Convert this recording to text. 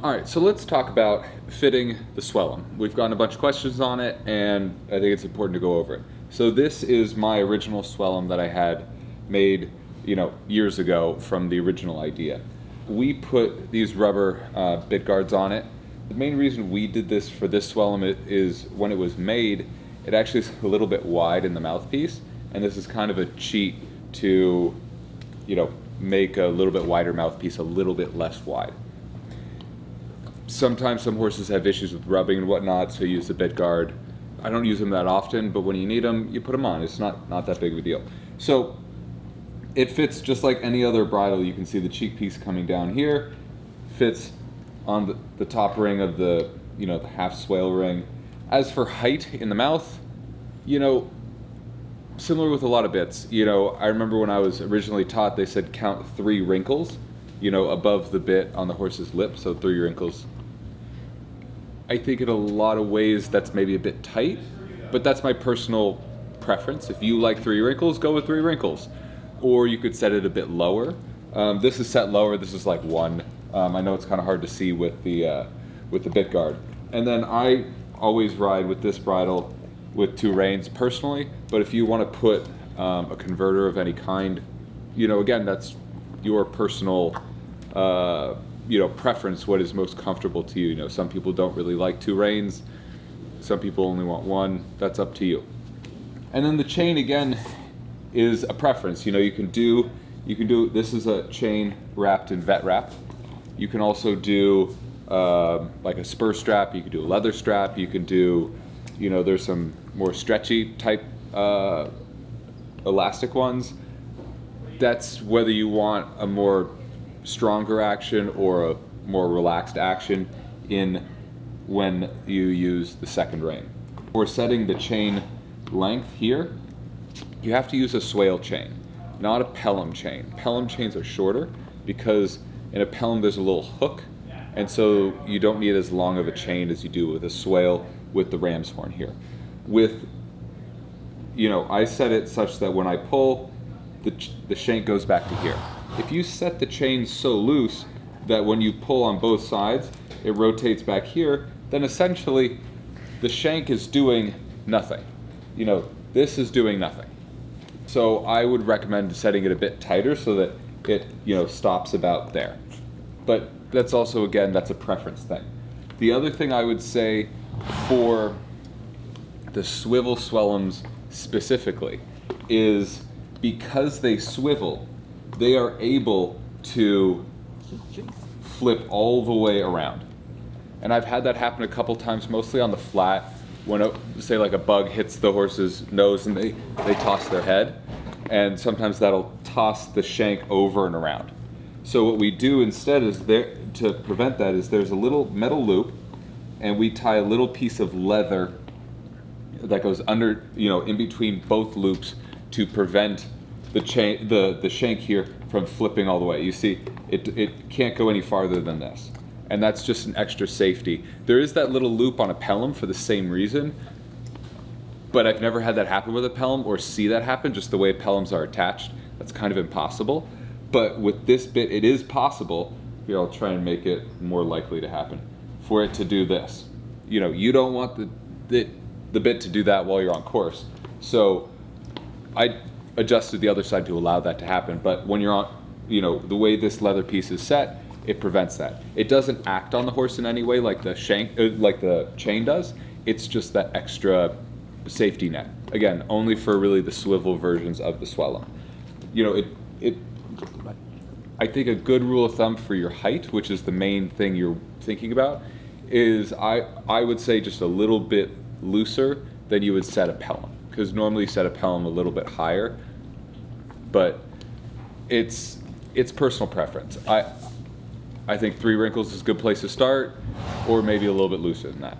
All right, so let's talk about fitting the Swelham. We've gotten a bunch of questions on it, and I think it's important to go over it. So this is my original Swelham that I had made, years ago from the original idea. We put these rubber bit guards on it. The main reason we did this for this Swelham is when it was made, it actually is a little bit wide in the mouthpiece, and this is kind of a cheat to, make a little bit wider mouthpiece a little bit less wide. Sometimes some horses have issues with rubbing and whatnot, so you use the bit guard. I don't use them that often, but when you need them, you put them on. It's not that big of a deal. So it fits just like any other bridle. You can see the cheek piece coming down here, fits on the top ring of the half swale ring. As for height in the mouth, similar with a lot of bits. I remember when I was originally taught, they said count 3 wrinkles, above the bit on the horse's lip, so 3 wrinkles. I think in a lot of ways that's maybe a bit tight, but that's my personal preference. If you like 3 wrinkles, go with 3 wrinkles. Or you could set it a bit lower. This is set lower, this is like 1. I know it's kind of hard to see with the bit guard. And then I always ride with this bridle with 2 reins personally, but if you want to put a converter of any kind, again, that's your personal preference, what is most comfortable to you. Some people don't really like 2 reins, some people only want 1. That's up to you. And then the chain again is a preference. You can do this is a chain wrapped in vet wrap. You can also do like a spur strap. You can do a leather strap. You can do there's some more stretchy type elastic ones. That's whether you want a more stronger action or a more relaxed action in when you use the second rein. For setting the chain length here, you have to use a swale chain, not a Pelham chain. Pelham chains are shorter because in a Pelham there's a little hook, and so you don't need as long of a chain as you do with a swale with the ram's horn here. I set it such that when I pull, the shank goes back to here. If you set the chain so loose that when you pull on both sides, it rotates back here, then essentially the shank is doing nothing. This is doing nothing. So I would recommend setting it a bit tighter so that it, stops about there. But that's also, again, that's a preference thing. The other thing I would say for the swivel Swelhams specifically is because they swivel, they are able to flip all the way around. And I've had that happen a couple times, mostly on the flat, when say like a bug hits the horse's nose and they toss their head, and sometimes that'll toss the shank over and around. So what we do instead is to prevent that is there's a little metal loop, and we tie a little piece of leather that goes under, in between both loops to prevent the shank here from flipping all the way. You see, it can't go any farther than this. And that's just an extra safety. There is that little loop on a Pelham for the same reason, but I've never had that happen with a Pelham or see that happen, just the way Pelhams are attached. That's kind of impossible. But with this bit, it is possible. Here, I'll try and make it more likely to happen for it to do this. You don't want the bit to do that while you're on course. So I adjusted the other side to allow that to happen. But when you're on, the way this leather piece is set, it prevents that. It doesn't act on the horse in any way like the chain does. It's just that extra safety net. Again, only for really the swivel versions of the Swelham. I think a good rule of thumb for your height, which is the main thing you're thinking about, is I would say just a little bit looser than you would set a Pelham, because normally you set a Pelham a little bit higher, but it's personal preference. I think 3 wrinkles is a good place to start, or maybe a little bit looser than that.